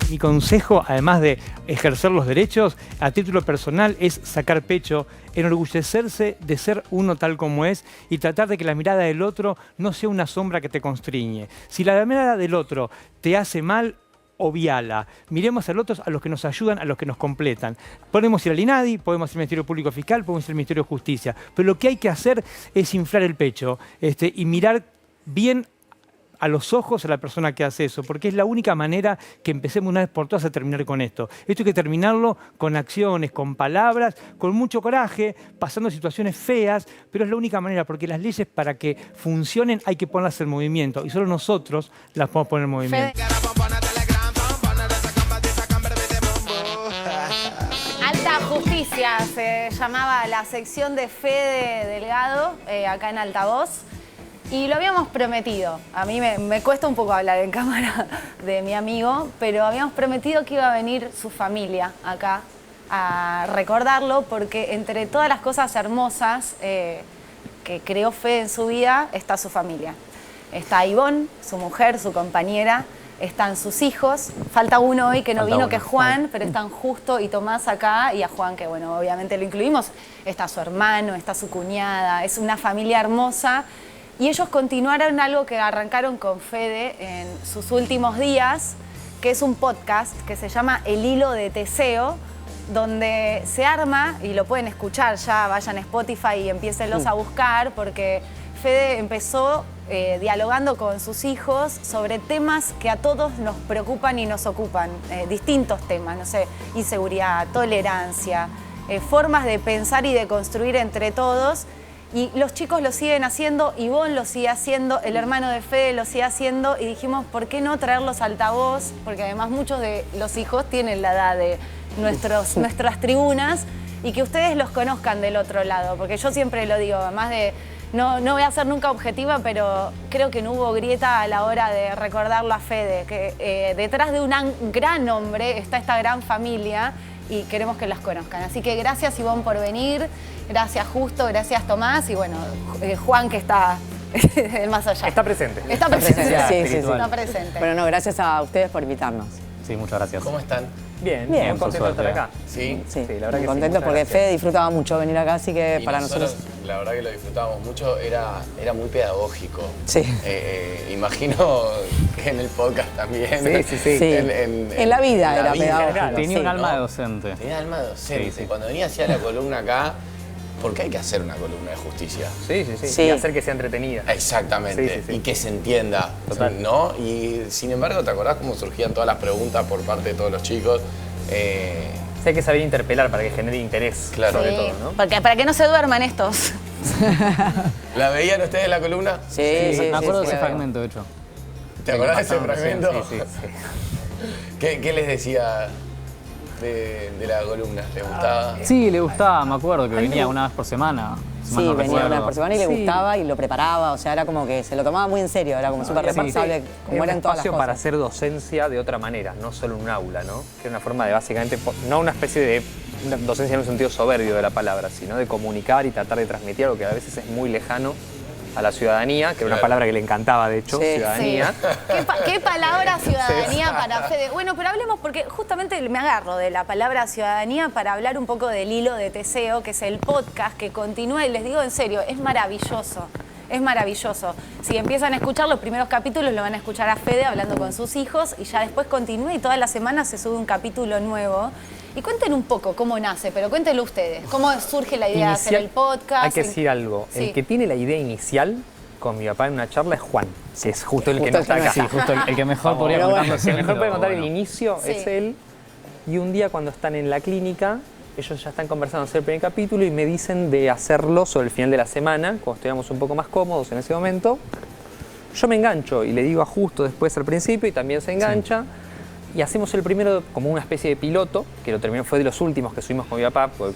Mi consejo, además de ejercer los derechos, a título personal, es sacar pecho, enorgullecerse de ser uno tal como es y tratar de que la mirada del otro no sea una sombra que te constriñe. Si la mirada del otro te hace mal, obviala. Miremos al otro, a los que nos ayudan, a los que nos completan. Podemos ir al INADI, podemos ir al Ministerio Público Fiscal, podemos ir al Ministerio de Justicia, pero lo que hay que hacer es inflar el pecho y mirar bien a los ojos a la persona que hace eso, porque es la única manera que empecemos una vez por todas a terminar con esto. Esto hay que terminarlo con acciones, con palabras, con mucho coraje, pasando situaciones feas, pero es la única manera, porque las leyes para que funcionen hay que ponerlas en movimiento y solo nosotros las podemos poner en movimiento. Alta Justicia se llamaba la sección de Fede Delgado, acá en Altavoz. Y lo habíamos prometido. A mí me cuesta un poco hablar en cámara de mi amigo, pero habíamos prometido que iba a venir su familia acá a recordarlo, porque entre todas las cosas hermosas que creó Fede en su vida, está su familia. Está Ivonne, su mujer, su compañera, están sus hijos. Falta uno hoy que no vino, que es Juan, pero están Justo y Tomás acá, y a Juan, que bueno, obviamente lo incluimos. Está su hermano, está su cuñada, es una familia hermosa. Y ellos continuaron algo que arrancaron con Fede en sus últimos días, que es un podcast que se llama El Hilo de Teseo, donde se arma, y lo pueden escuchar ya, vayan a Spotify y empiécenlos a buscar, porque Fede empezó dialogando con sus hijos sobre temas que a todos nos preocupan y nos ocupan, distintos temas, no sé, inseguridad, tolerancia, formas de pensar y de construir entre todos. Y los chicos lo siguen haciendo, Ivonne lo sigue haciendo, el hermano de Fede lo sigue haciendo, y dijimos, ¿por qué no traerlos a Altavoz? Porque además muchos de los hijos tienen la edad de nuestras tribunas, y que ustedes los conozcan del otro lado, porque yo siempre lo digo, además de, no voy a ser nunca objetiva, pero creo que no hubo grieta a la hora de recordarlo a Fede, que detrás de un gran hombre está esta gran familia, y queremos que las conozcan. Así que gracias, Ivonne, por venir. Gracias, Justo. Gracias, Tomás. Y bueno, Juan, que está del más allá. Está presente. Está presente. Sí. Está presente. Bueno, no, gracias a ustedes por invitarnos. Sí, muchas gracias. ¿Cómo están? Bien, Bien, contento de estar acá. Sí. Sí, la verdad que sí, contentos muchas porque gracias. Fede disfrutaba mucho venir acá, así que Y para nosotros... la verdad que lo disfrutábamos mucho, era muy pedagógico. Sí. Imagino que en el podcast también. Sí. Sí. En la vida era pedagógico. Tenía un sí. alma de docente. Tenía alma de docente. Sí. Cuando venía hacia la columna acá, ¿por qué hay que hacer una columna de justicia? Sí. Sí. Y hacer que sea entretenida. Exactamente, Sí. y que se entienda, Total. ¿no? Y sin embargo, ¿te acordás cómo surgían todas las preguntas por parte de todos los chicos? Sí, hay que saber interpelar para que genere interés, Claro. sobre Sí, todo, ¿no? porque para que no se duerman estos. ¿La veían ustedes la columna? Sí. Me acuerdo de ese sí. fragmento, de hecho. ¿Te acordás de ese fragmento? Sí. ¿Qué les decía de la columna? ¿Les gustaba? Sí, le gustaba, me acuerdo que venía una vez por semana. Sí, venía una vez por semana y le gustaba y lo preparaba, o sea, era como que se lo tomaba muy en serio, era como súper responsable, como Era eran un todas las espacio cosas. para hacer docencia de otra manera, no solo en un aula, ¿no? Que era una forma de básicamente, no una especie de una docencia en un sentido soberbio de la palabra, sino de comunicar y tratar de transmitir algo que a veces es muy lejano a la ciudadanía, que era una Claro. palabra que le encantaba, de hecho, Sí. ciudadanía. ¿Qué palabra ciudadanía para Fede? Bueno, pero hablemos, porque justamente me agarro de la palabra ciudadanía para hablar un poco del Hilo de Teseo, que es el podcast que continúa, y les digo en serio, es maravilloso. Es maravilloso. Si empiezan a escuchar los primeros capítulos, lo van a escuchar a Fede hablando con sus hijos, y ya después continúa y todas las semanas se sube un capítulo nuevo. Y cuenten un poco cómo nace, pero cuéntenlo ustedes. ¿Cómo surge la idea de hacer el podcast? Hay que decir algo. Sí. El que tiene la idea inicial con mi papá en una charla es Juan, que es justo el que Justo no está acá. Sí, justo el que mejor podría Pero contarlo. El que mejor puede contar el inicio Sí. es él. Y un día cuando están en la clínica, ellos ya están conversando hacer el primer capítulo y me dicen de hacerlo sobre el final de la semana, cuando estuviéramos un poco más cómodos en ese momento. Yo me engancho y le digo a Justo después al principio y también se engancha. Y hacemos el primero como una especie de piloto, que lo terminó, fue de los últimos que subimos con mi papá, porque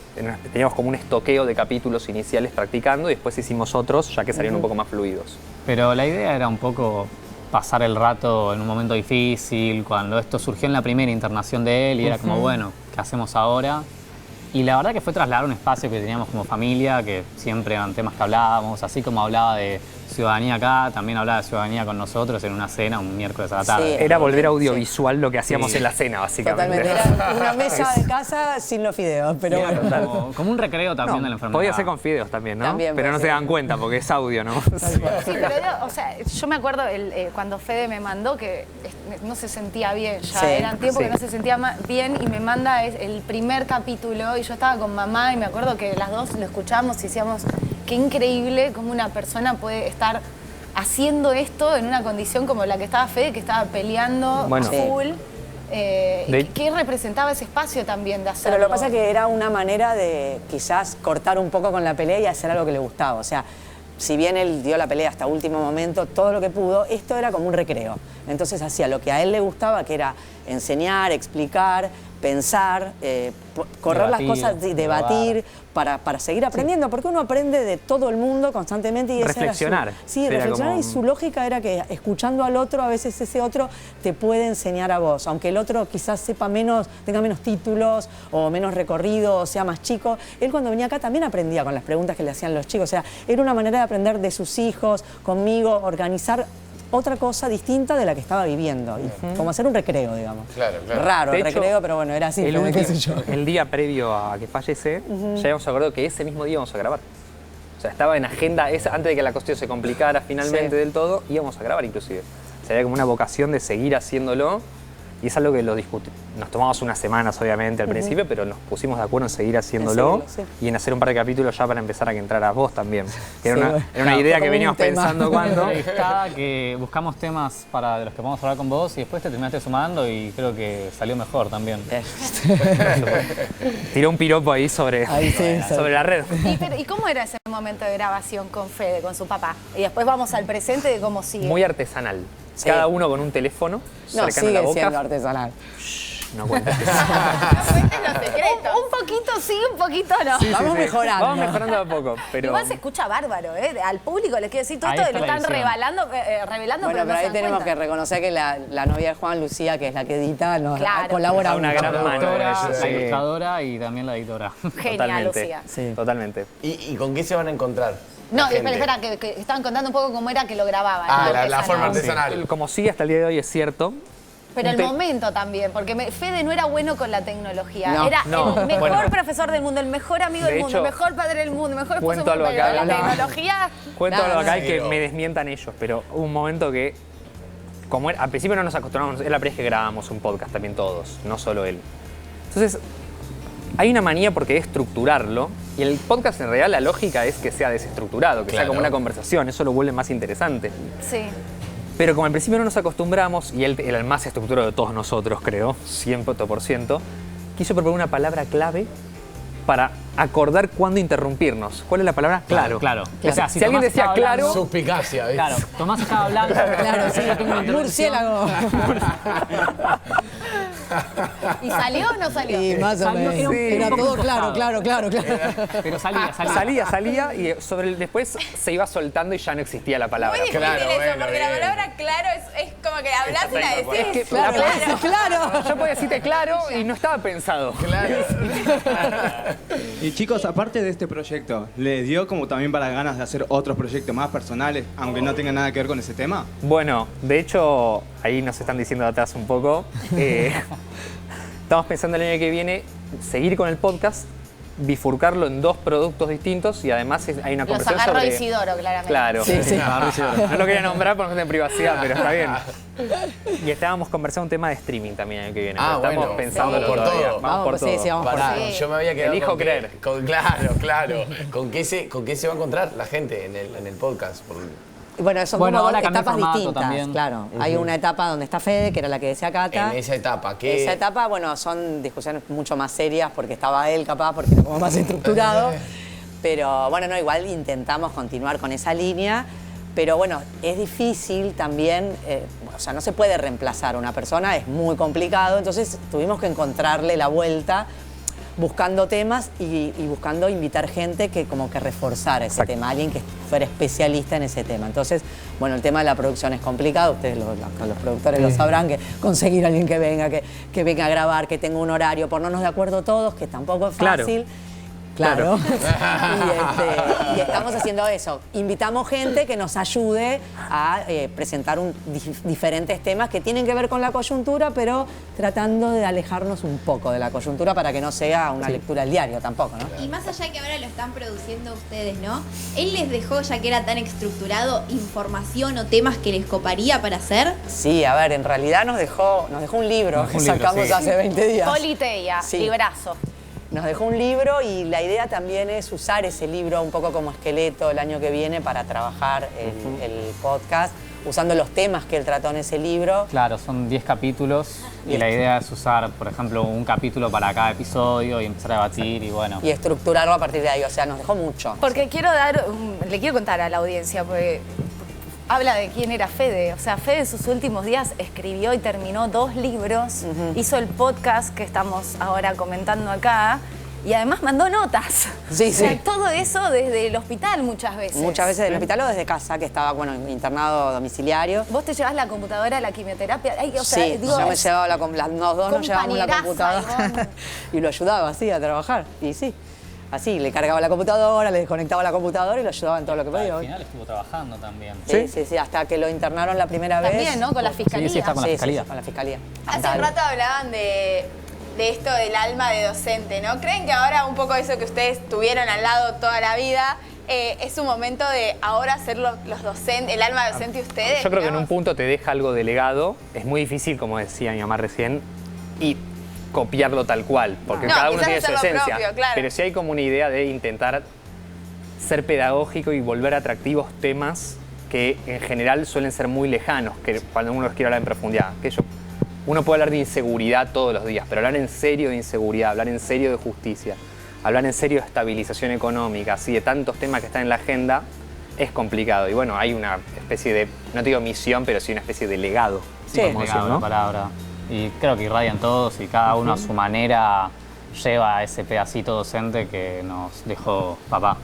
teníamos como un estoqueo de capítulos iniciales practicando y después hicimos otros ya que salieron un poco más fluidos. Pero la idea era un poco pasar el rato en un momento difícil, cuando esto surgió en la primera internación de él y era como, bueno, ¿qué hacemos ahora? Y la verdad que fue trasladar un espacio que teníamos como familia, que siempre eran temas que hablábamos, así como hablaba de ciudadanía acá, también hablaba de ciudadanía con nosotros en una cena un miércoles a la tarde. Sí. Era volver audiovisual lo que hacíamos Sí. en la cena, básicamente. Totalmente. Era una mesa de casa sin los fideos, pero bueno. Como un recreo también de la enfermedad. Podía ser con fideos también, ¿no? También pero no puede se ser. dan cuenta porque es audio, ¿no? Sí, pero o sea, yo me acuerdo cuando Fede me mandó que no se sentía bien ya. Sí, Eran tiempos sí. que no se sentía bien y me manda el primer capítulo y yo estaba con mamá y me acuerdo que las dos lo escuchamos y decíamos, qué increíble cómo una persona puede estar haciendo esto en una condición como la que estaba Fede, que estaba peleando Bueno. a full. De- ¿Qué representaba ese espacio también de hacerlo? Pero lo que pasa es que era una manera de quizás cortar un poco con la pelea y hacer algo que le gustaba. O sea, si bien él dio la pelea hasta último momento, todo lo que pudo, esto era como un recreo. Entonces hacía lo que a él le gustaba, que era enseñar, explicar, pensar, correr Debatir, las cosas, debatir, para seguir aprendiendo, porque uno aprende de todo el mundo constantemente y esa era su- Reflexionar. sí, Era reflexionar como- y su lógica era que escuchando al otro, a veces ese otro te puede enseñar a vos, aunque el otro quizás sepa menos, tenga menos títulos o menos recorrido o sea más chico. Él cuando venía acá también aprendía con las preguntas que le hacían los chicos, o sea, era una manera de aprender de sus hijos, conmigo, organizar otra cosa distinta de la que estaba viviendo, y como hacer un recreo, digamos. Claro, claro. Raro De el hecho, recreo, pero bueno, era así. El, pero qué último- sé yo. el día previo a que fallece, ya habíamos acordado que ese mismo día íbamos a grabar. O sea, estaba en agenda, antes de que la cuestión se complicara finalmente Sí. del todo, íbamos a grabar inclusive. O sea, había como una vocación de seguir haciéndolo y es algo que lo discutimos. Nos tomamos unas semanas, obviamente, al principio, pero nos pusimos de acuerdo en seguir haciéndolo En seguirlo, y en hacer un par de capítulos ya para empezar a que entraras vos también. Que Sí, era bueno. era una idea Fue que como veníamos un tema. pensando cuando. Entrevistada que buscamos temas de los que vamos a hablar con vos y después te terminaste sumando y creo que salió mejor también. Tiró un piropo ahí sobre, Ahí sí, sobre la red. ¿Y cómo era ese momento de grabación con Fede, con su papá? Y después vamos al presente de cómo sigue. Muy artesanal. Sí. Cada uno con un teléfono No, cercano a la sigue boca. siendo artesanal. No cuentes. Un poquito sí, un poquito no. Vamos mejorando. Vamos mejorando de a poco, pero Igual se escucha bárbaro, ¿eh? Al público les quiero decir todo Ahí esto está que le la están edición. revelando, Bueno, pero pero no ahí se dan tenemos que cuenta. reconocer que la novia de Juan, Lucía, que es la que edita, nos Claro. colabora una mucho. gran mano. La Sí. ilustradora y también la editora. Genia, Totalmente. Lucía. Sí. Totalmente. ¿Y con qué se van a encontrar? No, la gente? espera, que estaban contando un poco cómo era que lo grababan. Ah, ¿no? la forma Artesanal. artesanal. Como sigue hasta el día de hoy es cierto. Pero el Un te- momento también, porque Fede no era bueno con la tecnología. No, era no. el mejor Bueno. profesor del mundo, el mejor amigo De del mundo, el hecho, mejor padre del mundo, el mejor esposo cuento del mundo. algo acá, Pero la no. tecnología... Cuento No, algo acá no, y que no. me desmientan ellos, pero hubo un momento que, como al principio no nos acostumbramos, es la primera vez que grabamos un podcast también todos, no solo él. Entonces, hay una manía porque es estructurarlo, y el podcast en realidad la lógica es que sea desestructurado, que sea Claro. como una conversación, eso lo vuelve más interesante. Sí. Pero como al principio no nos acostumbramos, y él era el más estructurado de todos nosotros, creo, 100%, quiso proponer una palabra clave para acordar cuándo interrumpirnos. ¿Cuál es la palabra? Claro. Claro. O sea, si alguien Tomás decía estaba claro, hablando- Suspicacia, ¿viste? Claro, Tomás estaba hablando. Claro, sí, yo tengo una intervención. murciélago. ¿Y salió o no salió? Y más o Salió, menos. era un Era poco todo costado. claro. Pero salía. y después se iba soltando y ya no existía la palabra. Muy difícil Claro, eso, bueno, porque la bien. palabra claro es como que hablas y la Es decís. que Claro, claro. Yo podía decirte claro y no estaba pensado. Claro. Y chicos, aparte de este proyecto, ¿les dio como también para ganas de hacer otros proyectos más personales, aunque no tengan nada que ver con ese tema? Bueno, de hecho, ahí nos están diciendo de atrás un poco. Estamos pensando el año que viene seguir con el podcast, bifurcarlo en 2 productos distintos y además hay una Los conversación agarró sobre... Isidoro, claramente. Claro. Sí, sí. No lo quería nombrar por no tener privacidad, pero está bien. Y estábamos conversando un tema de streaming también el año que viene. Ah, pero estamos bueno, pensándolo vamos por todavía. todo. Vamos por sí, todo. sí, vamos por Pará, todo. yo me había quedado Elijo con qué- creer. Claro. ¿Con qué se va a encontrar la gente en el podcast? Y bueno, son Bueno, como ahora dos cambió el etapas formato distintas, también. claro. Hay una etapa donde está Fede, que era la que decía Cata. En esa etapa, ¿qué? Esa etapa, bueno, son discusiones mucho más serias porque estaba él capaz, porque era como más estructurado. Pero bueno, no, igual intentamos continuar con esa línea. Pero bueno, es difícil también, o sea, no se puede reemplazar a una persona, es muy complicado. Entonces tuvimos que encontrarle la vuelta buscando temas y buscando invitar gente que como que reforzara ese Exacto. tema, alguien que fuera especialista en ese tema. Entonces, bueno, el tema de la producción es complicado, ustedes los productores lo sabrán, que conseguir a alguien que venga a grabar, que tenga un horario, ponernos de acuerdo todos, que tampoco es Claro. fácil. Claro. Y estamos haciendo eso. Invitamos gente que nos ayude a presentar diferentes temas que tienen que ver con la coyuntura, pero tratando de alejarnos un poco de la coyuntura para que no sea una lectura del diario tampoco, ¿no? Y más allá que ahora lo están produciendo ustedes, ¿no? ¿Él les dejó, ya que era tan estructurado, información o temas que les coparía para hacer? Sí, a ver, en realidad nos dejó un libro que sacamos hace 20 días. Politeia, Sí. librazo. Nos dejó un libro y la idea también es usar ese libro un poco como esqueleto el año que viene para trabajar el podcast, usando los temas que él trató en ese libro. Claro, son 10 capítulos y Bien. la idea es usar, por ejemplo, un capítulo para cada episodio y empezar a debatir y bueno. Y estructurarlo a partir de ahí, o sea, nos dejó mucho. Porque le quiero contar a la audiencia, porque habla de quién era Fede. O sea, Fede en sus últimos días escribió y terminó 2 libros, hizo el podcast que estamos ahora comentando acá y además mandó notas. Sí, O sea, sí. todo eso desde el hospital muchas veces. Muchas veces del hospital o desde casa, que estaba, bueno, internado domiciliario. Vos te llevas la computadora a la quimioterapia. Ay, o sea, Sí, digo, yo me llevaba los dos nos llevábamos la compañeraza, computadora Ivonne. y lo ayudaba así a trabajar. Y sí, así, le cargaba la computadora, le desconectaba la computadora y lo ayudaba en todo lo que podía. Al final estuvo trabajando también. Sí, hasta que lo internaron la primera vez. También, ¿no? Con la fiscalía. Sí, está con la fiscalía. con la fiscalía. Hace Tal. un rato hablaban de esto del alma de docente, ¿no? ¿Creen que ahora un poco eso que ustedes tuvieron al lado toda la vida es un momento de ahora ser los docentes, el alma docente ustedes? Yo creo que en un digamos? punto te deja algo de legado. Es muy difícil, como decía mi mamá recién, y copiarlo tal cual, porque No, cada uno quizás tiene su hacerlo esencia. propio, claro. Pero sí hay como una idea de intentar ser pedagógico y volver atractivos temas que en general suelen ser muy lejanos, que cuando uno los quiere hablar en profundidad. Uno puede hablar de inseguridad todos los días, pero hablar en serio de inseguridad, hablar en serio de justicia, hablar en serio de estabilización económica, así de tantos temas que están en la agenda, es complicado. Y bueno, hay una especie de, no te digo misión, pero sí una especie de legado. Sí, podemos Legado, decir, ¿no? la palabra. Y creo que irradian todos y cada uno a su manera lleva ese pedacito docente que nos dejó papá.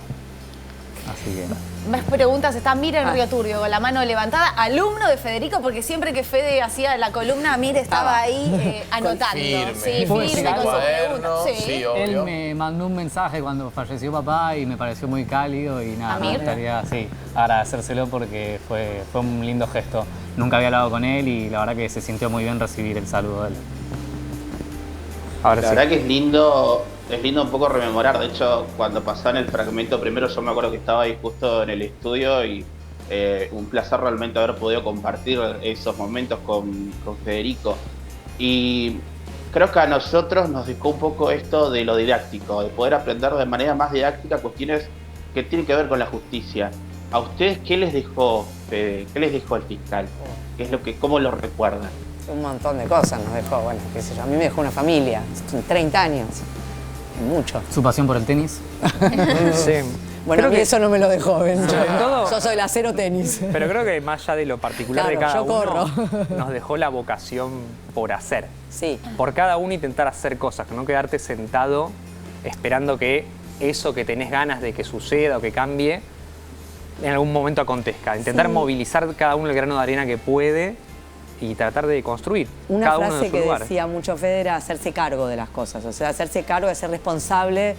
Así que... Más preguntas están Miren Río Turbio con la mano levantada, alumno de Federico, porque siempre que Fede hacía la columna, Mire estaba ahí anotando. Firme. Sí, ¿Puedo firme decir con algo? sus Cuaderno, preguntas. sí, Él obvio. me mandó un mensaje cuando falleció papá y me pareció muy cálido y nada, me Amir. gustaría agradecérselo porque fue un lindo gesto. Nunca había hablado con él y la verdad que se sintió muy bien recibir el saludo de él. Ahora La sí. verdad que es lindo un poco rememorar. De hecho, cuando pasaban el fragmento primero, yo me acuerdo que estaba ahí justo en el estudio y un placer realmente haber podido compartir esos momentos con Federico. Y creo que a nosotros nos dejó un poco esto de lo didáctico, de poder aprender de manera más didáctica cuestiones que tienen que ver con la justicia. ¿A ustedes qué les dejó Fede? ¿Qué les dejó el fiscal? ¿Qué es cómo lo recuerdan? Un montón de cosas nos dejó, bueno, qué sé yo, a mí me dejó una familia, 30 años, mucho. Su pasión por el tenis. Sí. Bueno, Creo a mí que- eso no me lo dejó, ¿ven? Sobre todo- Yo soy la cero tenis. Pero creo que más allá de lo particular Claro, de cada yo uno, corro. nos dejó la vocación por hacer. Sí, Por cada uno intentar hacer cosas, no quedarte sentado esperando que eso que tenés ganas de que suceda o que cambie en algún momento acontezca. Intentar movilizar cada uno el grano de arena que puede y tratar de construir una cada uno frase de su que lugar. decía mucho Fede era hacerse cargo de las cosas, o sea, hacerse cargo de ser responsable.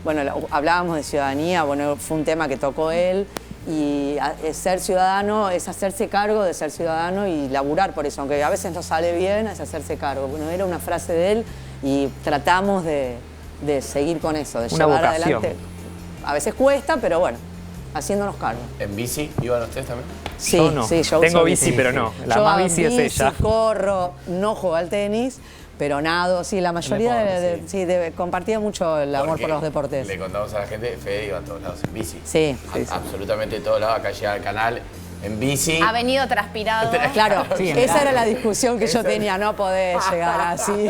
Bueno, hablábamos de ciudadanía, bueno, fue un tema que tocó él, y ser ciudadano es hacerse cargo de ser ciudadano y laburar por eso, aunque a veces no sale bien, es hacerse cargo. Bueno, era una frase de él y tratamos de seguir con eso, de Una llevar vocación. adelante. A veces cuesta, pero bueno, haciéndonos cargo. ¿En bici iban ustedes también? Sí, Yo no. sí, yo Tengo uso bici, pero no. La yo más hago bici es ella. corro, no juego al tenis, pero nado. Sí, la mayoría deporte, compartía mucho el amor Porque por los deportes. Le contamos a la gente, Fede iba a todos lados en bici. Sí. Absolutamente todos lados. Acá llega al canal en bici. Ha venido transpirado. Claro, Sí, en esa el- era la discusión que yo tenía, no poder llegar así.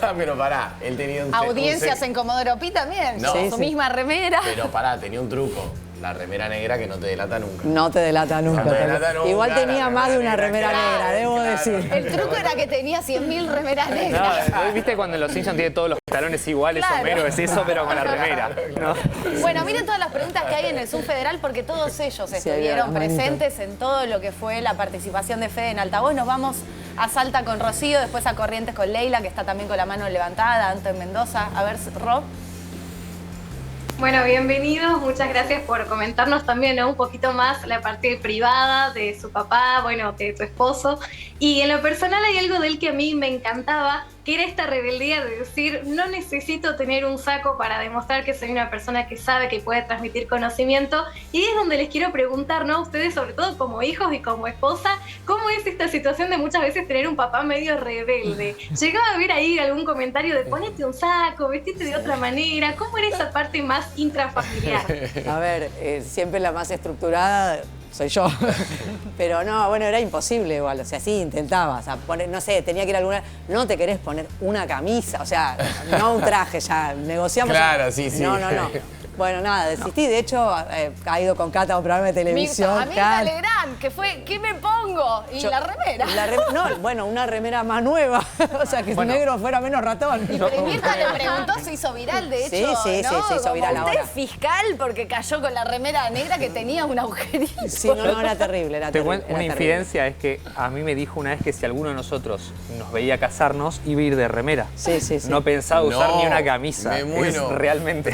Ah, pero pará, él tenía un Audiencias en Comodoro Pi también, No. con Sí, su sí. misma remera. Pero pará, tenía un truco. La remera negra que no te delata nunca. No te delata nunca. No te delata nunca, Igual tenía la más de una remera remera negra, negra, debo claro. decir. El truco era que tenía 100.000 remeras negras. No, ¿viste cuando en los Simpsons tiene todos los talones iguales? Claro. Homero es eso, pero con la remera. ¿no? Bueno, miren todas las preguntas que hay en el Zoom Federal porque todos ellos estuvieron las manitos. presentes en todo lo que fue la participación de Fede en Altavoz. Nos vamos a Salta con Rocío, después a Corrientes con Leila, que está también con la mano levantada, Anto en Mendoza. A ver, Rob. Bueno, bienvenidos, muchas gracias por comentarnos también, ¿no? Un poquito más la parte privada de su papá, bueno, de tu esposo. Y en lo personal hay algo de él que a mí me encantaba, que era esta rebeldía de decir, no necesito tener un saco para demostrar que soy una persona que sabe, que puede transmitir conocimiento. Y es donde les quiero preguntar, ¿no? Ustedes, sobre todo como hijos y como esposa, ¿cómo es esta situación de muchas veces tener un papá medio rebelde? ¿Llegaba a ver ahí algún comentario de ponete un saco, vestite de otra manera? ¿Cómo era esa parte más intrafamiliar? A ver, siempre la más estructurada soy yo. Pero no, bueno, era imposible igual. O sea, sí, intentaba. O sea, poner, no sé, tenía que ir a alguna... No te querés poner una camisa, o sea, no un traje ya. Negociamos... Claro, sí, sí. No. Bueno, nada, desistí. De hecho, ha ido con Cata a un programa de televisión. A mí Legrand, que fue, ¿qué me pongo? Y la remera. No, bueno, una remera más nueva. O sea, que el negro fuera menos ratón. Y Mirta le preguntó, se hizo viral, de hecho, Sí, ¿no? se hizo viral Como ahora. usted fiscal porque cayó con la remera negra que tenía un agujerito. Sí, no, era terrible, era Te terrible. cuento una infidencia, es que a mí me dijo una vez que si alguno de nosotros nos veía casarnos, iba a ir de remera. Sí. No pensaba usar No, ni una camisa. me muero. Es realmente...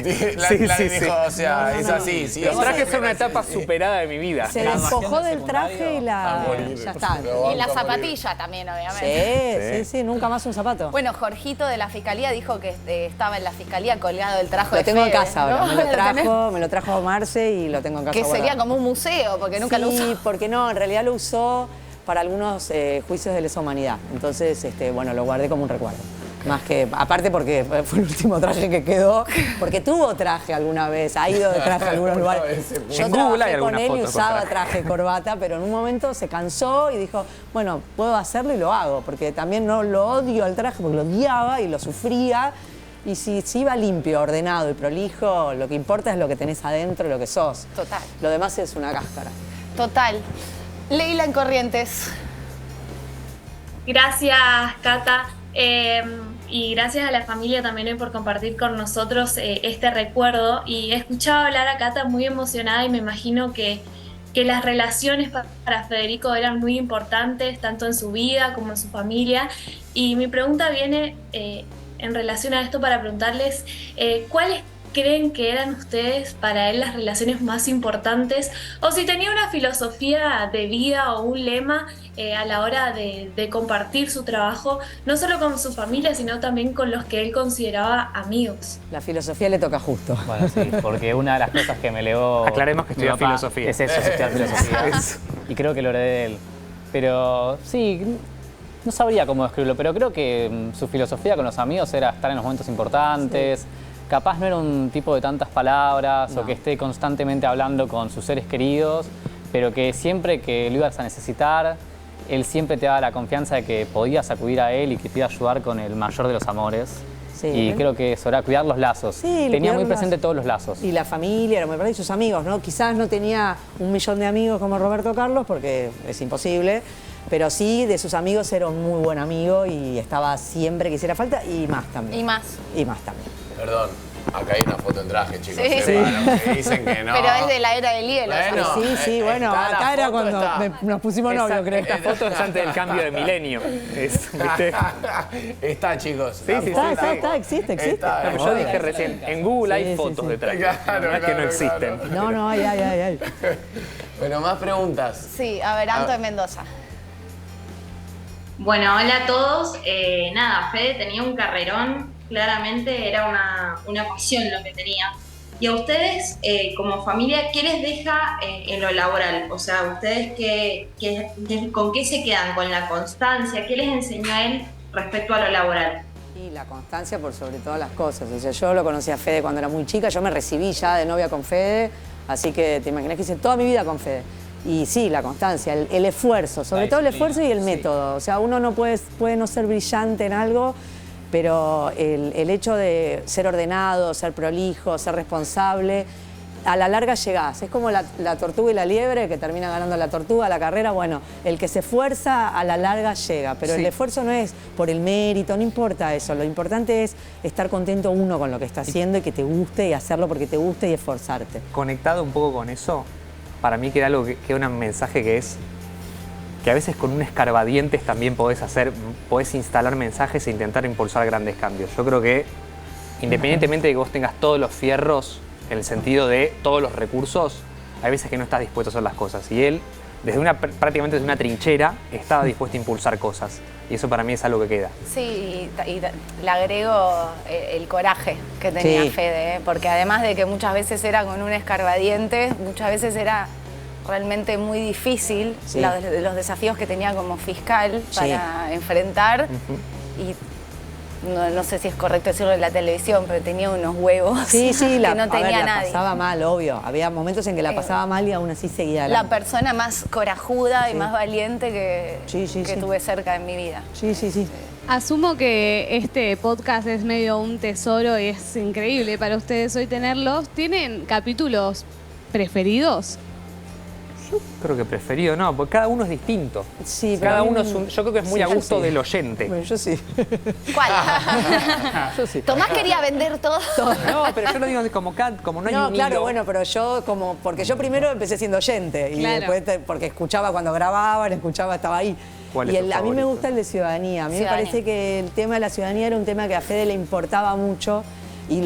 Dijo, o sea, es así. Sí, Los trajes son una etapa superada de mi vida. Se despojó del traje y la... Ya está. Y la zapatilla también, obviamente. Sí, nunca más un zapato. Bueno, Jorgito de la Fiscalía dijo que estaba en la Fiscalía colgado el traje Lo de tengo en Fede, casa ¿no? ahora. Me lo trajo Marce y lo tengo en casa Que sería guardado. como un museo, porque nunca lo usó. Sí, porque no, en realidad lo usó para algunos juicios de lesa humanidad. Entonces, bueno, lo guardé como un recuerdo. Más que, aparte porque fue el último traje que quedó, porque tuvo traje alguna vez, ha ido de traje a algunos lugares. Yo trabajé con él y usaba traje y corbata, pero en un momento se cansó y dijo, bueno, puedo hacerlo y lo hago, porque también no lo odio al traje, porque lo odiaba y lo sufría. Y si iba limpio, ordenado y prolijo, lo que importa es lo que tenés adentro, lo que sos. Total. Lo demás es una cáscara. Total. Leila en Corrientes. Gracias, Cata. Y gracias a la familia también hoy por compartir con nosotros este recuerdo. Y he escuchado hablar a Cata muy emocionada y me imagino que las relaciones para Federico eran muy importantes, tanto en su vida como en su familia. Y mi pregunta viene en relación a esto para preguntarles ¿cuáles creen que eran ustedes para él las relaciones más importantes? O si tenía una filosofía de vida o un lema a la hora de compartir su trabajo, no solo con su familia, sino también con los que él consideraba amigos. La filosofía le toca justo. Bueno, sí, porque una de las cosas que me legó... Aclaremos que estudió filosofía. Es eso, estudiar filosofía. Y creo que lo heredé de él. Pero sí, no sabría cómo describirlo, pero creo que su filosofía con los amigos era estar en los momentos importantes. Sí. Capaz no era un tipo de tantas palabras o que esté constantemente hablando con sus seres queridos, pero que siempre que lo ibas a necesitar, él siempre te daba la confianza de que podías acudir a él y que te iba a ayudar con el mayor de los amores. Sí, y creo que eso era cuidar los lazos. Sí, tenía muy presente todos los lazos. Y la familia, me parece, y sus amigos, ¿no? Quizás no tenía 1 millón de amigos como Roberto Carlos, porque es imposible, pero sí de sus amigos era un muy buen amigo y estaba siempre que hiciera falta y más también. Y más. Y más también. Perdón, acá hay una foto en traje, chicos. Sí, que dicen que no. Pero es de la era del hielo. Bueno, sí, bueno, acá era cuando nos pusimos novios, creo. Esta foto es antes del cambio de milenio. ¿Viste? Está, chicos. Sí, está, existe. Yo dije recién, en Google hay fotos de traje. Claro, no es que no existen. No, hay. Bueno, más preguntas. Sí, a ver, Anto de Mendoza. Bueno, hola a todos. Nada, Fede tenía un carrerón. Claramente era una pasión lo que tenía. Y a ustedes, como familia, ¿qué les deja en lo laboral? O sea, ¿ustedes con qué se quedan? ¿Con la constancia? ¿Qué les enseñó a él respecto a lo laboral? Y la constancia por sobre todas las cosas. O sea, yo lo conocí a Fede cuando era muy chica. Yo me recibí ya de novia con Fede. Así que te imaginas que hice toda mi vida con Fede. Y sí, la constancia, el esfuerzo. Sobre todo el esfuerzo y el método. O sea, uno no puede no ser brillante en algo, pero el hecho de ser ordenado, ser prolijo, ser responsable, a la larga llegás. Es como la tortuga y la liebre, que termina ganando la tortuga, la carrera. Bueno, el que se esfuerza a la larga llega, pero el esfuerzo no es por el mérito, no importa eso. Lo importante es estar contento uno con lo que está haciendo y que te guste y hacerlo porque te guste y esforzarte. Conectado un poco con eso, para mí queda algo que un mensaje que es que a veces con un escarbadientes también podés instalar mensajes e intentar impulsar grandes cambios. Yo creo que independientemente de que vos tengas todos los fierros, en el sentido de todos los recursos, hay veces que no estás dispuesto a hacer las cosas. Y él, prácticamente desde una trinchera, estaba dispuesto a impulsar cosas. Y eso para mí es algo que queda. Sí, y le agrego el coraje que tenía Fede, porque además de que muchas veces era con un escarbadiente, muchas veces era realmente muy difícil los desafíos que tenía como fiscal para enfrentar. Y no sé si es correcto decirlo en la televisión, pero tenía unos huevos que no tenía la nadie. pasaba mal, obvio. Había momentos en que la pasaba mal y aún así seguía La adelante. persona más corajuda y más valiente que tuve cerca en mi vida. Sí. Asumo que este podcast es medio un tesoro y es increíble para ustedes hoy tenerlos. ¿Tienen capítulos preferidos? Yo creo que preferido no, porque cada uno es distinto. Sí, cada uno es yo creo que es muy a gusto del oyente. Bueno, yo sí. ¿Cuál? Yo sí. Tomás quería vender todo. No, pero yo lo digo como no hay un claro, hilo. bueno, pero yo porque yo primero empecé siendo oyente y Claro. después porque escuchaba cuando grababan, estaba ahí. ¿Cuál Y es tu a mí me favorito? gusta el de ciudadanía. A mí me parece que el tema de la ciudadanía era un tema que a Fede le importaba mucho y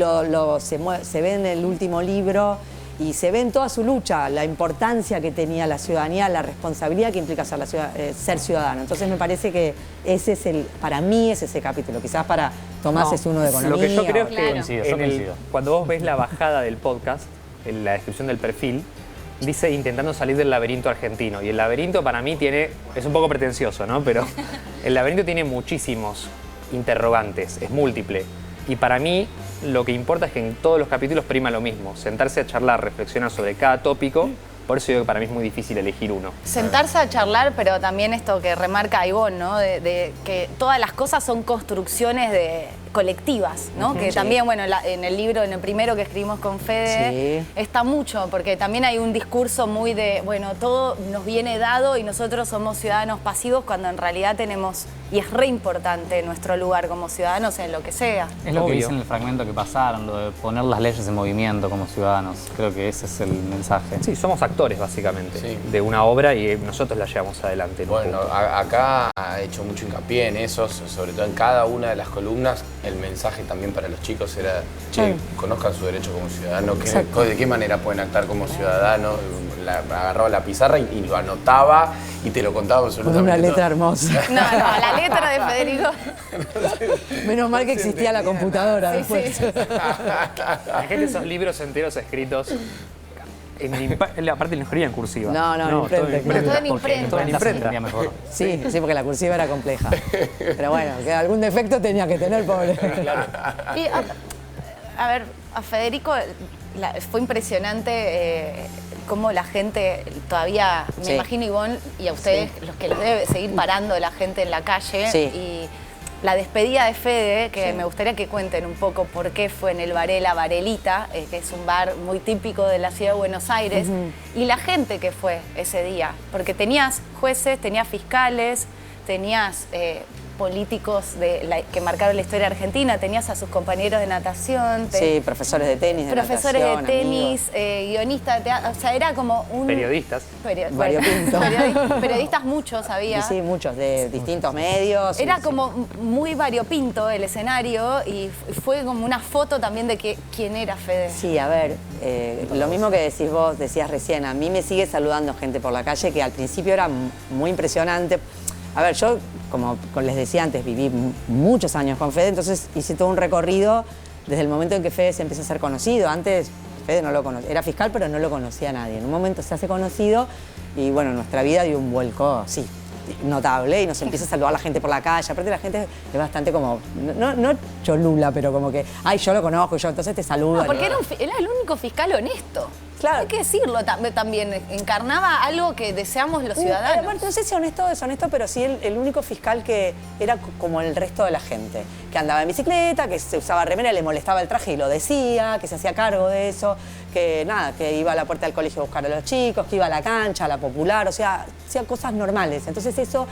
se ve en el último libro y se ve en toda su lucha la importancia que tenía la ciudadanía, la responsabilidad que implica ser ciudadano. Entonces me parece que para mí es ese capítulo. Quizás para Tomás es uno de economía. Lo que yo creo es que Coincido. cuando vos ves la bajada del podcast, en la descripción del perfil, dice intentando salir del laberinto argentino. Y el laberinto para mí es un poco pretencioso, ¿no? Pero el laberinto tiene muchísimos interrogantes, es múltiple. Y para mí lo que importa es que en todos los capítulos prima lo mismo, sentarse a charlar, reflexionar sobre cada tópico. Por eso digo que para mí es muy difícil elegir uno. Sentarse a charlar, pero también esto que remarca Ivonne, ¿no? De que todas las cosas son construcciones colectivas, ¿no? Que también, bueno, en el libro, en el primero que escribimos con Fede, está mucho, porque también hay un discurso muy de, bueno, todo nos viene dado y nosotros somos ciudadanos pasivos cuando en realidad tenemos, y es re importante nuestro lugar como ciudadanos en lo que sea. Es lo que dice en el fragmento que pasaron, lo de poner las leyes en movimiento como ciudadanos. Creo que ese es el mensaje. Sí, somos actores básicamente de una obra y nosotros la llevamos adelante. Bueno, acá ha hecho mucho hincapié en eso, sobre todo en cada una de las columnas. El mensaje también para los chicos era, conozcan su derecho como ciudadano, de qué manera pueden actuar como ciudadanos. Agarraba la pizarra y lo anotaba y te lo contaba absolutamente Con una letra todo. hermosa. No, la letra de Federico. Menos mal que existía la computadora Sí, después. sí. Imagínate esos libros enteros escritos. Aparte no escribía en cursiva. No, en imprenta. Todo en imprenta. Todo en imprenta. Mejor. Sí, porque la cursiva era compleja. Pero bueno, que algún defecto tenía que tener, pobre. Y, a ver, a Federico fue impresionante cómo la gente todavía, me imagino Ivonne, y a ustedes, los que los debe seguir parando la gente en la calle. Y la despedida de Fede, que me gustaría que cuenten un poco por qué fue en el Varela Varelita, que es un bar muy típico de la ciudad de Buenos Aires, y la gente que fue ese día. Porque tenías jueces, tenías fiscales, tenías políticos que marcaron la historia argentina, tenías a sus compañeros de natación. Profesores de tenis, profesores natación, de tenis, guionistas de teatro, o sea, era como un... Periodistas. Variopinto. Periodistas muchos había. Sí, muchos, de distintos medios. Era como muy variopinto el escenario y fue como una foto también de quién era Fede. Sí, a ver, lo mismo que decís vos, decías recién, a mí me sigue saludando gente por la calle que al principio era muy impresionante. A ver, yo, como les decía antes, viví muchos años con Fede, entonces hice todo un recorrido desde el momento en que Fede se empezó a ser conocido. Antes Fede no lo conocía, era fiscal, pero no lo conocía a nadie. En un momento se hace conocido y bueno, nuestra vida dio un vuelco, notable, y nos empieza a saludar la gente por la calle. Aparte la gente es bastante como, no cholula, pero como que, ay, yo lo conozco, entonces te saludo. No, porque era el único fiscal honesto. Claro. Hay que decirlo también, encarnaba algo que deseamos los ciudadanos. Bueno, no sé si honesto o deshonesto, pero sí el único fiscal que era como el resto de la gente. Que andaba en bicicleta, que se usaba remera, le molestaba el traje y lo decía, que se hacía cargo de eso, que nada, que iba a la puerta del colegio a buscar a los chicos, que iba a la cancha, a la popular, o sea, hacía cosas normales. Entonces eso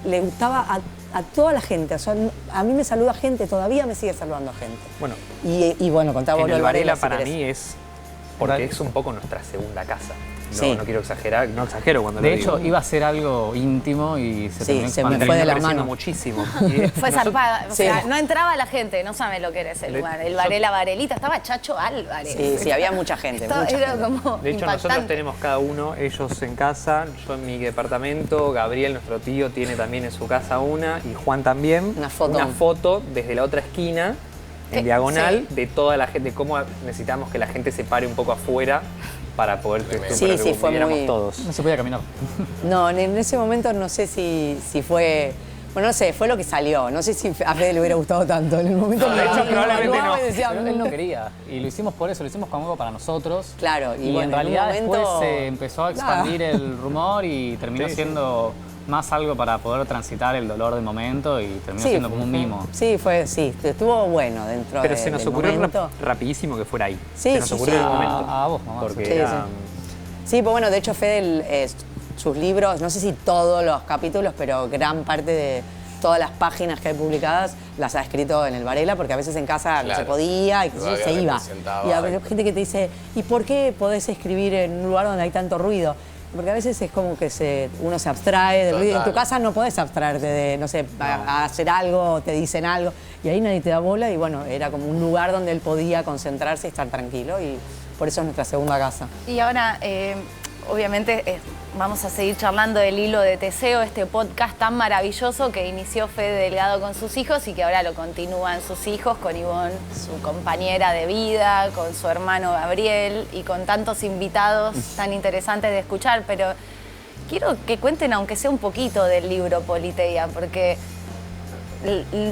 le gustaba a toda la gente. O sea, a mí me saluda gente, todavía me sigue saludando gente. Bueno, y bueno, contaba en vos el Varela Varela para si mí querés. es porque es un poco nuestra segunda casa. Sí. No quiero exagerar, no exagero cuando De lo hecho, digo. iba a ser algo íntimo y se terminó se me expandiendo. fue de la creciendo mano. muchísimo. Fue zarpada. O Sí. sea, no entraba la gente, no sabe lo que era ese lugar. El Varela Varelita, estaba Chacho Álvarez. Sí, había mucha gente. Estaba- mucha era gente. como De hecho, nosotros impactante. tenemos cada uno, ellos en casa, yo en mi departamento, Gabriel, nuestro tío, tiene también en su casa una, y Juan también. Una foto. Una foto desde la otra esquina, en Sí. diagonal, de toda la gente, de cómo necesitamos que la gente se pare un poco afuera para poder Sí, para que sí, fue viviéramos muy- todos. No se podía caminar. No, en ese momento no sé si fue... Bueno, no sé, fue lo que salió. No sé si a Fede le hubiera gustado tanto. En el momento No, de hecho, lo probablemente evaluaba no. y decía, Pero él no quería. Y lo hicimos por eso, lo hicimos como algo para nosotros. Claro, y Y, bueno, en en realidad un momento- después se empezó a expandir el rumor y terminó siendo más algo para poder transitar el dolor del momento y terminó siendo como un mimo. Sí, estuvo bueno dentro Pero de- se nos del ocurrió momento. rapidísimo que fuera ahí. Sí, se nos sí, ocurrió sí. en el momento. A vos, mamá. Porque Sí, era... sí. Sí, pues bueno, de hecho Fede, sus libros, no sé si todos los capítulos, pero gran parte de todas las páginas que hay publicadas las ha escrito en el Varela, porque a veces en casa no Claro. se podía y que Lo se había iba. representado, Y hay exacto. gente que te dice, ¿y por qué podés escribir en un lugar donde hay tanto ruido? Porque a veces es como que uno se abstrae del ruido. En tu Total. casa no podés abstraerte de, no sé, a hacer algo, te dicen algo, y ahí nadie te da bola, y bueno, era como un lugar donde él podía concentrarse y estar tranquilo, y por eso es nuestra segunda casa. Y ahora, obviamente, vamos a seguir charlando del hilo de Teseo, este podcast tan maravilloso que inició Fede Delgado con sus hijos y que ahora lo continúan sus hijos con Ivonne, su compañera de vida, con su hermano Gabriel y con tantos invitados tan interesantes de escuchar. Pero quiero que cuenten, aunque sea un poquito, del libro Politeia, porque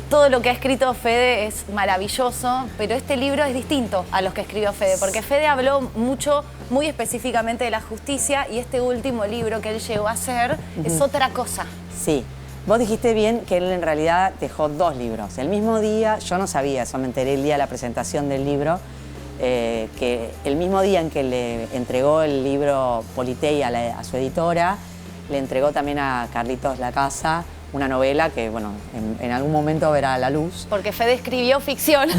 todo lo que ha escrito Fede es maravilloso, pero este libro es distinto a los que escribió Fede, porque Fede habló mucho, muy específicamente de la justicia, y este último libro que él llegó a hacer es otra cosa. Sí. Vos dijiste bien que él en realidad dejó 2 libros. El mismo día, yo no sabía, eso me enteré el día de la presentación del libro, que el mismo día en que le entregó el libro Politeia a su editora, le entregó también a Carlitos Lacasa una novela que, bueno, en algún momento verá la luz. Porque Fede escribió ficción.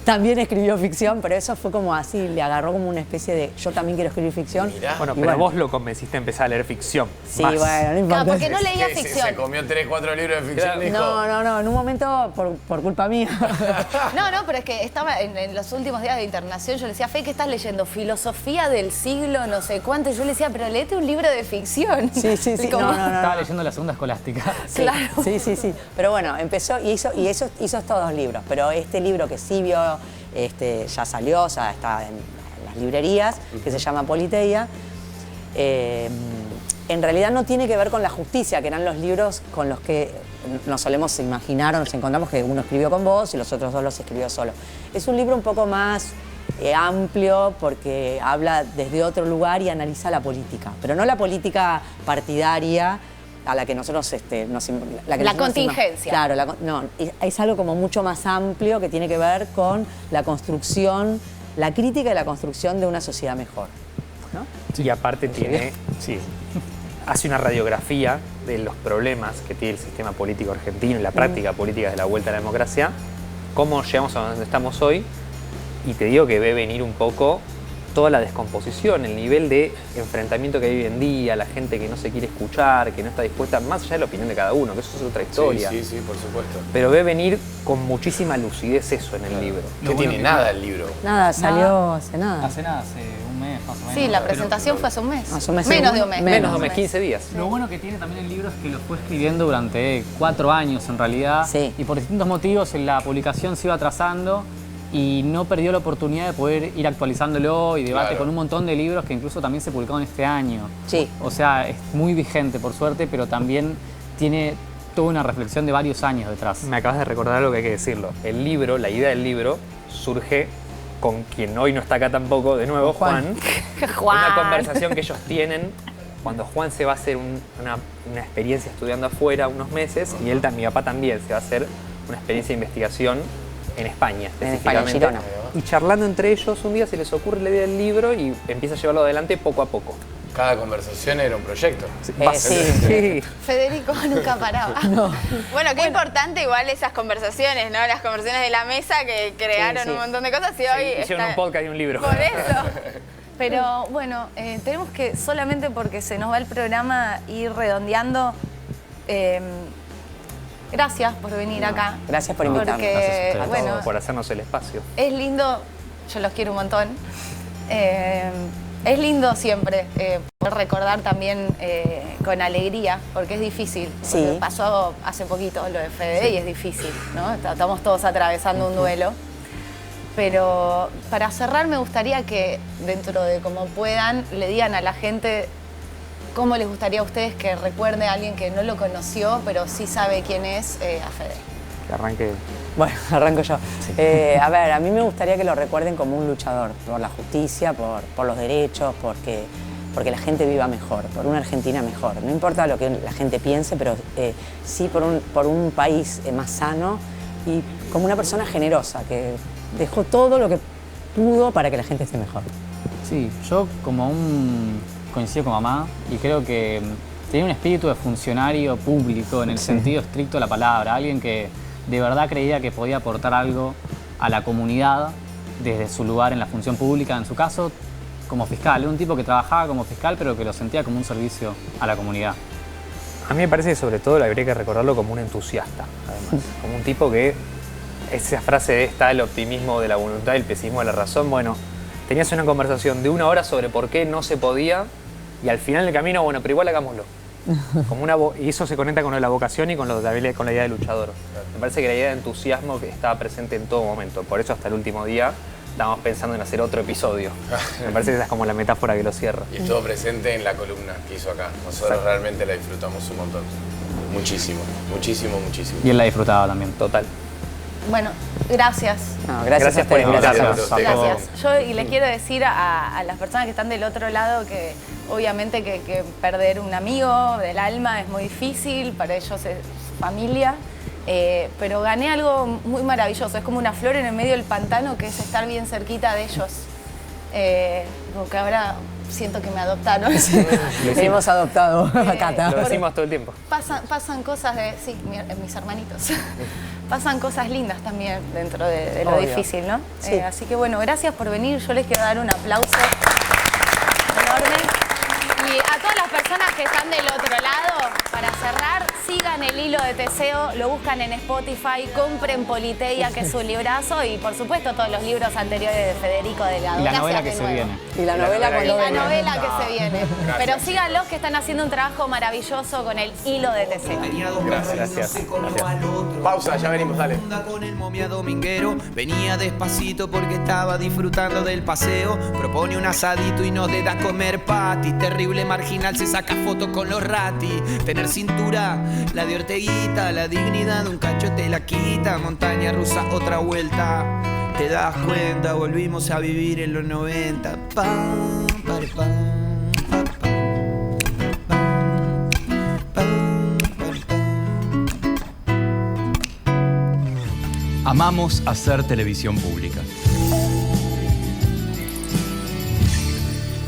También escribió ficción, pero eso fue como así, le agarró como una especie de yo también quiero escribir ficción. Mirá. Bueno, Y pero vos lo convenciste a empezar a leer ficción. Sí, más. bueno, no importa. Claro, porque no leía Sí, ficción. se comió 3, 4 libros de ficción. Claro. Dijo, No, en un momento por culpa mía. No, pero es que estaba en los últimos días de internación, yo le decía, Fe, ¿qué estás leyendo? Filosofía del siglo no sé cuánto. Y yo le decía, pero léete un libro de ficción. Sí, Y como- Estaba leyendo la segunda escolástica. Sí, Claro. sí. Pero bueno, empezó y hizo estos 2 libros. Pero este libro que sí vio, ya salió, o sea, está en las librerías, que se llama Politeia. En realidad no tiene que ver con la justicia, que eran los libros con los que nos solemos imaginar o nos encontramos que uno escribió con vos y los otros 2 los escribió solo. Es un libro un poco más amplio porque habla desde otro lugar y analiza la política, pero no la política partidaria a la que nosotros La nosotros contingencia. Claro, no, es algo como mucho más amplio que tiene que ver con la construcción, la crítica y la construcción de una sociedad mejor. ¿No? Y aparte hace una radiografía de los problemas que tiene el sistema político argentino y la práctica política de la vuelta a la democracia, cómo llegamos a donde estamos hoy, y te digo que ve venir un poco toda la descomposición, el nivel de enfrentamiento que hay hoy en día, la gente que no se quiere escuchar, que no está dispuesta, más allá de la opinión de cada uno, que eso es otra historia. Sí, por supuesto. Pero ve venir con muchísima lucidez eso en el libro. No tiene nada el libro. Nada, salió hace nada. Hace nada, hace un mes más o menos. Sí, la presentación fue hace un mes. Hace un mes. Menos de un mes. Menos de un mes, 15 días. Lo bueno que tiene también el libro es que lo fue escribiendo durante 4 años en realidad. Sí. Y por distintos motivos la publicación se iba atrasando y no perdió la oportunidad de poder ir actualizándolo y debate Claro. con un montón de libros que incluso también se publicaron este año. Sí. O sea, es muy vigente por suerte, pero también tiene toda una reflexión de varios años detrás. Me acabas de recordar algo que hay que decirlo. El libro, la idea del libro, surge con quien hoy no está acá tampoco, de nuevo, Juan. Una conversación que ellos tienen cuando Juan se va a hacer una experiencia estudiando afuera unos meses, y él, mi papá también, se va a hacer una experiencia de investigación en España, En España, específicamente. Girona. Y charlando entre ellos, un día se les ocurre la idea del libro y empieza a llevarlo adelante poco a poco. Cada conversación era un proyecto. Sí. Federico nunca paraba. Bueno, qué importante igual esas conversaciones, ¿no? Las conversaciones de la mesa que crearon Sí. un montón de cosas y hoy Hicieron está- un podcast y un libro. Por eso. Pero bueno, tenemos que, solamente porque se nos va el programa, ir redondeando. Gracias por venir acá. Gracias por invitarnos. Porque, Gracias bueno, por hacernos el espacio. es lindo, yo los quiero un montón. Es lindo siempre poder recordar también con alegría, porque es difícil. Sí. Porque pasó hace poquito lo de Fede y es difícil, ¿no? Estamos todos atravesando un duelo. Pero para cerrar me gustaría que, dentro de como puedan, le digan a la gente cómo les gustaría a ustedes que recuerde a alguien que no lo conoció, pero sí sabe quién es, a Fede. Que arranque. Bueno, arranco yo. A ver, a mí me gustaría que lo recuerden como un luchador por la justicia, por los derechos, porque la gente viva mejor, por una Argentina mejor. No importa lo que la gente piense, pero sí por un país más sano y como una persona generosa, que dejó todo lo que pudo para que la gente esté mejor. Sí, yo coincido con mamá y creo que tenía un espíritu de funcionario público en el sentido estricto de la palabra, alguien que de verdad creía que podía aportar algo a la comunidad desde su lugar en la función pública, en su caso como fiscal. Era un tipo que trabajaba como fiscal pero que lo sentía como un servicio a la comunidad. A mí me parece que sobre todo habría que recordarlo como un entusiasta, además. Como un tipo que, esa frase de está el optimismo de la voluntad y el pesimismo de la razón, bueno, tenías una conversación de 1 hora sobre por qué no se podía y al final del camino, bueno, pero igual hagámoslo. Como y eso se conecta con la vocación y con la idea de luchador. Me parece que la idea de entusiasmo que estaba presente en todo momento. Por eso hasta el último día estábamos pensando en hacer otro episodio. Me parece que esa es como la metáfora que lo cierra. Y estuvo presente en la columna que hizo acá. Nosotros realmente la disfrutamos un montón. Muchísimo, muchísimo, muchísimo. Y él la disfrutaba también. Total. Bueno, gracias. No, gracias por invitarnos. Gracias. Yo y le quiero decir a las personas que están del otro lado que obviamente que perder un amigo del alma es muy difícil, para ellos es familia, pero gané algo muy maravilloso, es como una flor en el medio del pantano que es estar bien cerquita de ellos, porque ahora siento que me adoptaron. Le hemos adoptado a Cata. Lo decimos todo el tiempo. Pasan cosas de, sí, mis hermanitos. Pasan cosas lindas también dentro de lo difícil, ¿no? Sí. Así que bueno, gracias por venir. Yo les quiero dar un aplauso enorme. Y a todas las personas que están del otro lado, para cerrar, sigan el hilo de Teseo, lo buscan en Spotify, compren Politeia, que es su librazo, y por supuesto todos los libros anteriores de Federico Delgado. Y la Gracias novela de que se nuevo. viene. Y la novela cuando La venga. novela que se viene. Pero síganlos que están haciendo un trabajo maravilloso con el hilo de Teseo. Gracias. Pausa, ya venimos, dale. Con el momia dominguero, venía despacito porque estaba disfrutando del paseo. Propone un asadito y no te da comer pati. Terrible marginal, se saca fotos con los rati. Tener cintura, la de Orteguita, la dignidad de un cacho te la quita. Montaña rusa, otra vuelta. Te das cuenta, volvimos a vivir en los 90. Pam, pare, pam, pa, pam, pam, pare, pam. Amamos hacer televisión pública.